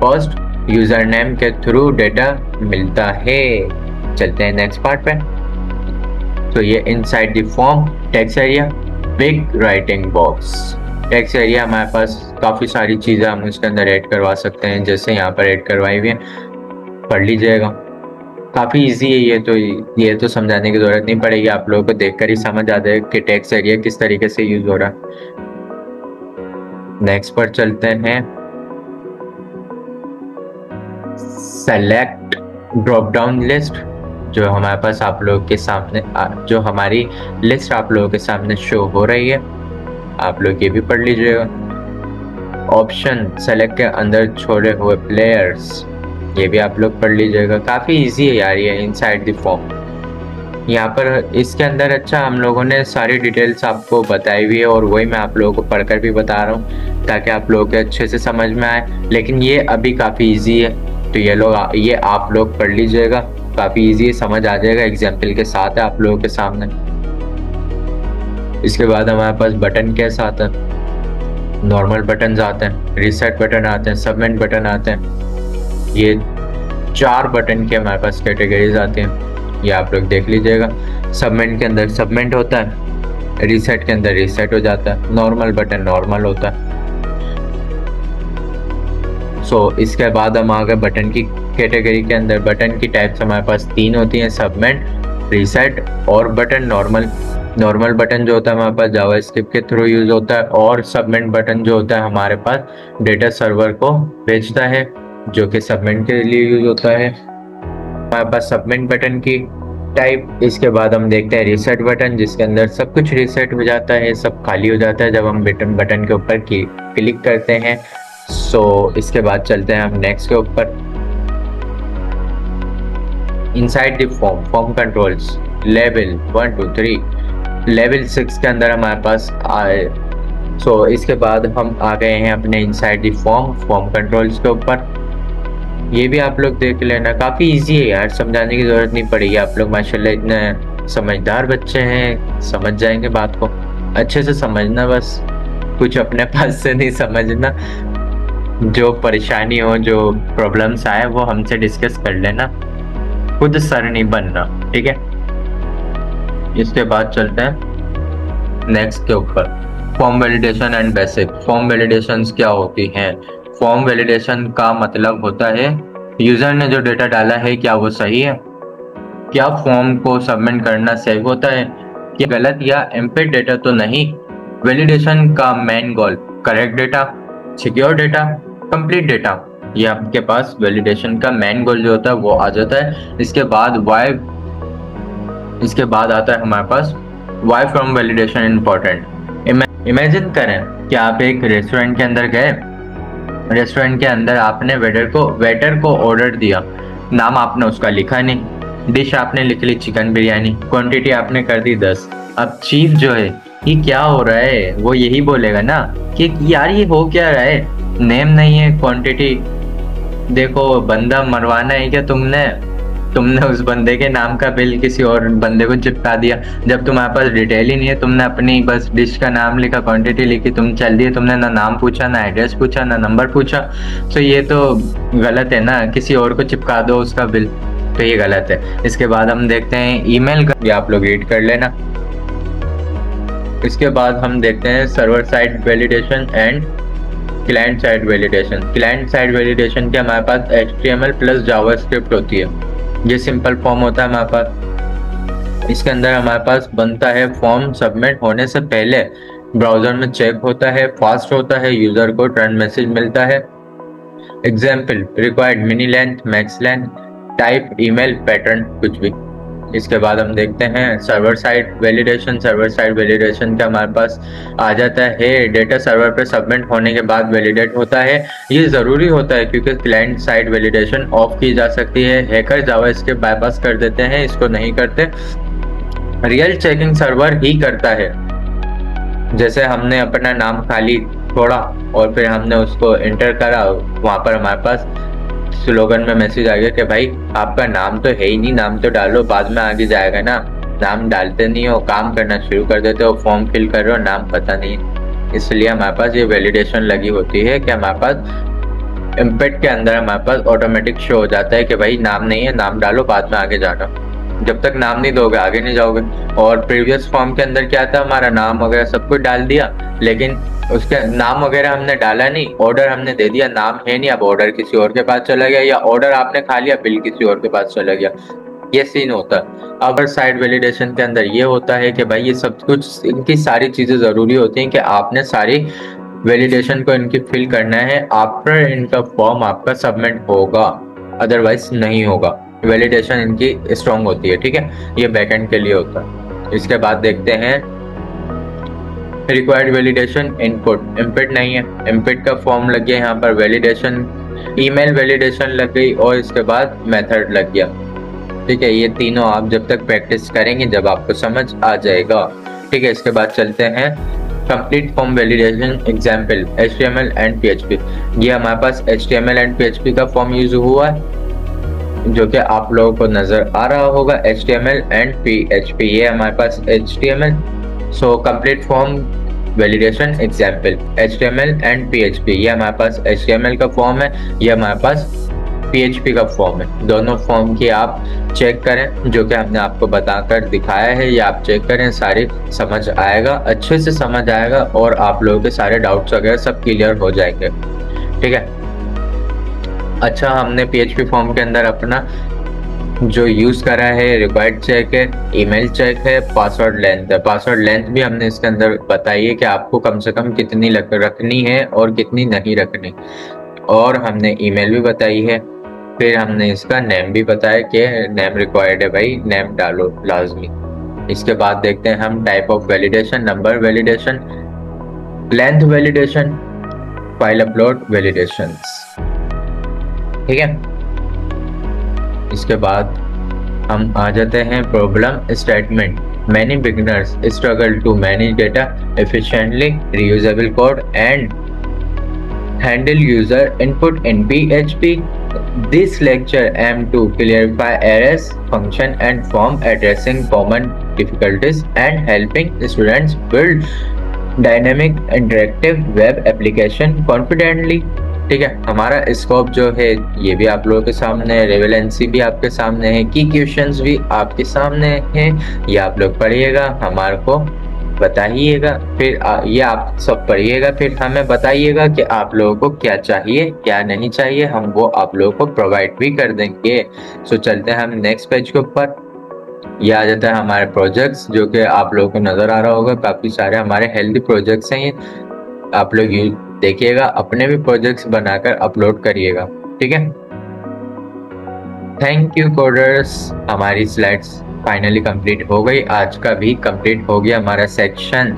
$post यूजर नेम के थ्रू डेटा मिलता है। चलते हैं नेक्स्ट पार्ट पे। तो ये inside the form text area, big writing box. Text area हमारे पास काफ़ी सारी चीज़ें हम उसके अंदर ऐड करवा सकते हैं, जैसे यहाँ पर ऐड करवाई हुई है, पढ़ लीजिएगा। काफ़ी इजी है, ये तो समझाने की ज़रूरत नहीं पड़ेगी, आप लोगों को देखकर ही समझ आ जाएगा कि टेक्स्ट एरिया किस तरीके से यूज़ हो रहा है। नेक्स्ट पर चलते हैं। सेलेक्ट ड्रॉप डाउन लिस्ट, जो हमारे पास आप लोगों के सामने जो हमारी लिस्ट आप लोगों के सामने शो हो रही है, आप लोग ये भी पढ़ लीजिएगा। ऑप्शन सेलेक्ट के अंदर छोड़े हुए प्लेयर्स, ये भी आप लोग पढ़ लीजिएगा। काफ़ी इजी है यार ये इनसाइड द फॉर्म। यहाँ पर इसके अंदर अच्छा हम लोगों ने सारी डिटेल्स आपको बताई हुई है और वही मैं आप लोगों को पढ़कर भी बता रहा हूँ ताकि आप लोगों के अच्छे से समझ में आए। लेकिन ये अभी काफ़ी इजी है, तो ये आप लोग पढ़ लीजिएगा। काफ़ी इजी है, समझ आ जाएगा, एग्जाम्पल के साथ है आप लोगों के सामने। इसके बाद हमारे पास बटन कैसे आता है? नॉर्मल बटन आते हैं, रीसेट बटन आते हैं, सबमिट बटन आते हैं। ये 4 बटन के हमारे पास कैटेगरीज आती हैं, ये आप लोग देख लीजिएगा। सबमिट के अंदर सबमिट होता है, रीसेट के अंदर रीसेट हो जाता है, नॉर्मल बटन नॉर्मल होता है। इसके बाद हम आ गए बटन की कैटेगरी के अंदर। बटन की टाइप्स हमारे पास 3 होती हैं, सबमिट, रीसेट और बटन नॉर्मल। नॉर्मल बटन जो होता है हमारे पास जावास्क्रिप्ट के थ्रू यूज होता है, और सबमिट बटन जो होता है हमारे पास डेटा सर्वर को भेजता है, जो कि सबमिट के लिए यूज होता है। हमारे पास सबमिट बटन की टाइप। इसके बाद हम देखते हैं रीसेट बटन, जिसके अंदर सब कुछ रीसेट हो जाता है, सब खाली हो जाता है जब हम बटन के ऊपर क्लिक करते हैं। इसके बाद चलते हैं हम नेक्स्ट के ऊपर। Inside the form controls, level 1 2 3, level 6 के अंदर हमारे पास आए। इसके बाद हम आ गए हैं अपने इनसाइड द फॉर्म कंट्रोल्स के ऊपर। ये भी आप लोग देख लेना, काफ़ी इजी है यार, समझाने की ज़रूरत नहीं पड़ेगी। आप लोग माशाल्लाह इतने समझदार बच्चे हैं, समझ जाएंगे बात को। अच्छे से समझना, बस कुछ अपने पास से नहीं समझना। जो परेशानी हो, जो प्रॉब्लम्स आए, वो हमसे डिस्कस कर लेना, खुद सर नहीं बनना, ठीक है। इसके बाद चलते हैं नेक्स्ट के ऊपर। Form validation and basic. Form validations क्या होती हैं? फॉर्म वैलिडेशन का मतलब होता है यूजर ने जो डेटा डाला है क्या वो सही है, क्या फॉर्म को सबमिट करना सेव होता है, क्या गलत या एम्पेड डेटा तो नहीं। वैलिडेशन का main goal correct data, secure data, complete data, ये आपके पास वैलिडेशन का मेन गोल जो होता है वो आ जाता है। इसके बाद आता है हमारे पास why from validation important. Imagine करें कि आप एक रेस्टोरेंट के अंदर गए, रेस्टोरेंट के अंदर आपने वेटर को ऑर्डर दिया, नाम आपने उसका लिखा नहीं, डिश आपने लिख ली चिकन बिरयानी, क्वांटिटी आपने कर दी 10। अब चीफ जो है ये क्या हो रहा है, वो यही बोलेगा ना कि यार ये हो क्या रहा है, नेम नहीं है, क्वांटिटी देखो बंदा मरवाना है क्या तुमने? तुमने उस बंदे के नाम का बिल किसी और बंदे को चिपका दिया। जब तुम्हारे पास डिटेल ही नहीं है, तुमने अपनी बस डिश का नाम लिखा, क्वांटिटी लिखी, तुम चल दिए, तुमने ना नाम पूछा, ना एड्रेस पूछा, ना नंबर पूछा। तो ये तो गलत है ना, किसी और को चिपका दो उसका बिल, तो ये गलत है। इसके बाद हम देखते हैं ईमेल का, ये आप लोग रीड कर लेना। इसके बाद हम देखते हैं server side validation and client side validation. Client side validation के हमारे पास HTML प्लस जावास्क्रिप्ट होती है। ये सिंपल फॉर्म होता है हमारे पास। इसके अंदर हमारे पास बनता है फॉर्म सबमिट होने से पहले ब्राउजर में चेक होता है, फास्ट होता है, यूजर को टर्न मैसेज मिलता है। Example required mini length, max length, type, email, pattern, कुछ भी। इसके बाद हम देखते हैं server side validation. Server side validation का हमारे पास आ जाता है डेटा सर्वर पे सबमिट होने के बाद वैलिडेट होता है। ये जरूरी होता है क्योंकि क्लाइंट साइड वैलिडेशन ऑफ की जा सकती है। हैकर जावा इसके बाईपास कर देते हैं, इसको नहीं करते। रियल चेकिंग सर्वर ही करता है। जैसे हमने अपना नाम खाली छोड़ा और फिर हमने उसको एंटर करा, वहां पर हमारे पास स्लोगन में मैसेज आ गया कि भाई आपका नाम तो है ही नहीं, नाम तो डालो, बाद में आगे जाएगा ना। नाम डालते नहीं हो, काम करना शुरू कर देते हो, फॉर्म फिल कर रहे हो, नाम पता नहीं। इसलिए हमारे पास ये वैलिडेशन लगी होती है कि हमारे पास इम्पेक्ट के अंदर हमारे पास ऑटोमेटिक शो हो जाता है कि भाई नाम नहीं है, नाम डालो, बाद में आगे जाना। जब तक नाम नहीं दोगे आगे नहीं जाओगे। और प्रीवियस फॉर्म के अंदर क्या था, हमारा नाम वगैरह सब कुछ डाल दिया, लेकिन उसके नाम वगैरह हमने डाला नहीं, ऑर्डर हमने दे दिया, नाम है नहीं, अब ऑर्डर किसी और के पास चला गया, या ऑर्डर आपने खा लिया, बिल किसी और के पास चला गया। ये सीन होता है। अब साइड वैलिडेशन के अंदर ये होता है कि भाई ये सब कुछ, इनकी सारी चीजें जरूरी होती हैं कि आपने सारी वैलिडेशन को इनकी फिल करना है, आफ्टर इनका फॉर्म आपका सबमिट होगा, अदरवाइज नहीं होगा। वैलिडेशन इनकी स्ट्रांग होती है, ठीक है। ये बैकएंड के लिए होता है। इसके बाद देखते हैं रिक्वायर्ड वैलिडेशन इनपुट। इनपुट नहीं है, इनपुट का फॉर्म लग गया यहाँ पर, वैलिडेशन ईमेल वैलिडेशन लग गई, और इसके बाद मेथड लग गया, ठीक है। ये तीनों आप जब तक प्रैक्टिस करेंगे जब आपको समझ आ जाएगा, ठीक है। इसके बाद चलते हैं complete form validation example HTML and PHP। ये हमारे पास HTML एंड PHP का फॉर्म यूज हुआ है, जो कि आप लोगों को नजर आ रहा होगा। HTML एंड PHP, ये हमारे पास HTML, so complete form validation example HTML and PHP। ये हमारे पास HTML का फॉर्म है, ये हमारे पास PHP का फॉर्म है। दोनों फॉर्म की आप चेक करें, जो कि हमने आपको बताकर दिखाया है, ये आप चेक करें, सारी समझ आएगा, अच्छे से समझ आएगा, और आप लोगों के सारे डाउट्स वगैरह सब क्लियर हो जाएंगे, ठीक है। अच्छा, हमने PHP फॉर्म के अंदर अपना जो यूज करा है रिक्वायर्ड चेक है, ईमेल चेक है, पासवर्ड लेंथ है। पासवर्ड लेंथ भी हमने इसके अंदर बताई है कि आपको कम से कम कितनी रखनी है और कितनी नहीं रखनी, और हमने ईमेल भी बताई है। फिर हमने इसका नेम भी बताया कि नेम रिक्वायर्ड है, भाई नेम डालो लाजमी। इसके बाद देखते हैं हम type of validation, number validation, length validation, file upload validation, ठीक है। इसके बाद हम आ जाते हैं problem statement. Many beginners struggle to manage data efficiently, reusable code and handle user input in PHP. This lecture aim to clarify errors, function and form, addressing common difficulties and helping students build dynamic interactive web application confidently, ठीक है। हमारा scope जो है ये भी आप लोगों के सामने है, रेलेवेंसी भी आपके सामने है, की क्वेश्चंस भी आपके सामने हैं, ये आप लोग पढ़िएगा, हमारे को बताइएगा, फिर ये आप सब पढ़िएगा, फिर हमें बताइएगा कि आप लोगों को क्या चाहिए क्या नहीं चाहिए, हम वो आप लोगों को प्रोवाइड भी कर देंगे। सो चलते हैं हम नेक्स्ट पेज के ऊपर। ये आ जाता है हमारे प्रोजेक्ट्स, जो कि आप लोगों को नजर आ रहा होगा, काफी सारे हमारे हेल्दी प्रोजेक्ट्स हैं ये, आप लोग देखिएगा, अपने भी प्रोजेक्ट्स बनाकर अपलोड करिएगा, ठीक है। थैंक यू कोडर्स, हमारी स्लाइड्स फाइनली कंप्लीट हो गई, आज का भी कंप्लीट हो गया हमारा section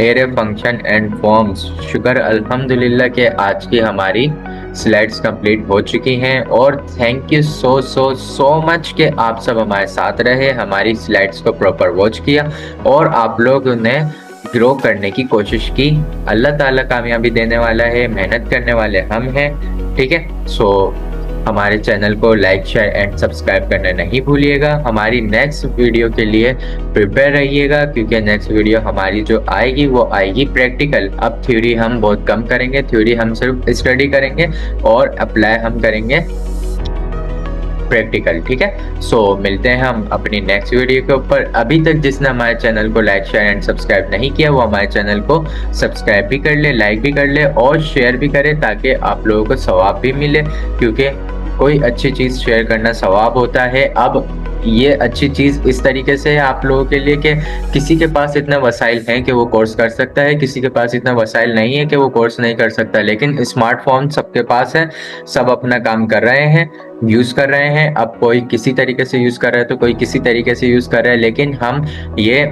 array function and forms. शुक्र अल्हम्दुलिल्लाह के आज की हमारी स्लाइड्स कंप्लीट हो चुकी हैं, और थैंक यू सो मच कि आप सब हमारे साथ रहे, हमारी स्लाइड्स को प्रॉपर वॉच किया, और आप लोगों ने ग्रो करने की कोशिश की। अल्लाह ताला कामयाबी देने वाला है, मेहनत करने वाले हम हैं, ठीक है। सो हमारे चैनल को लाइक शेयर एंड सब्सक्राइब करना नहीं भूलिएगा। हमारी नेक्स्ट वीडियो के लिए प्रिपेयर रहिएगा, क्योंकि नेक्स्ट वीडियो हमारी जो आएगी वो आएगी प्रैक्टिकल। अब थ्योरी हम बहुत कम करेंगे, थ्योरी हम सिर्फ स्टडी करेंगे और अप्लाई हम करेंगे प्रैक्टिकल, ठीक है। सो मिलते हैं हम अपनी नेक्स्ट वीडियो के ऊपर। अभी तक जिसने हमारे चैनल को लाइक शेयर एंड सब्सक्राइब नहीं किया वो हमारे चैनल को सब्सक्राइब भी कर ले, लाइक भी कर ले और शेयर भी करे, ताकि आप लोगों को सवाब भी मिले, क्योंकि कोई अच्छी चीज शेयर करना सवाब होता है। अब ये अच्छी चीज इस तरीके से है आप लोगों के लिए कि किसी के पास इतना वसाइल हैं कि वो कोर्स कर सकता है, किसी के पास इतना वसाइल नहीं है कि वो कोर्स नहीं कर सकता, लेकिन स्मार्टफोन सबके पास है, सब अपना काम कर रहे हैं, यूज कर रहे हैं। अब कोई किसी तरीके से यूज कर रहा है तो कोई किसी तरीके से यूज कर रहा है, लेकिन हम ये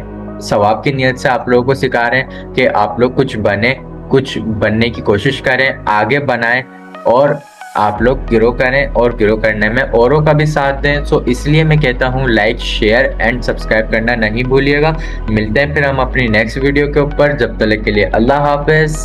सवाब की नियत से आप लोगों को सिखा रहे हैं कि आप लोग कुछ बने, कुछ बनने की कोशिश करें, आगे बनाएं और आप लोग ग्रो करें और ग्रो करने में औरों का भी साथ दें। सो इसलिए मैं कहता हूँ लाइक शेयर एंड सब्सक्राइब करना नहीं भूलिएगा। मिलते हैं फिर हम अपनी नेक्स्ट वीडियो के ऊपर। जब तक के लिए अल्लाह हाफिज।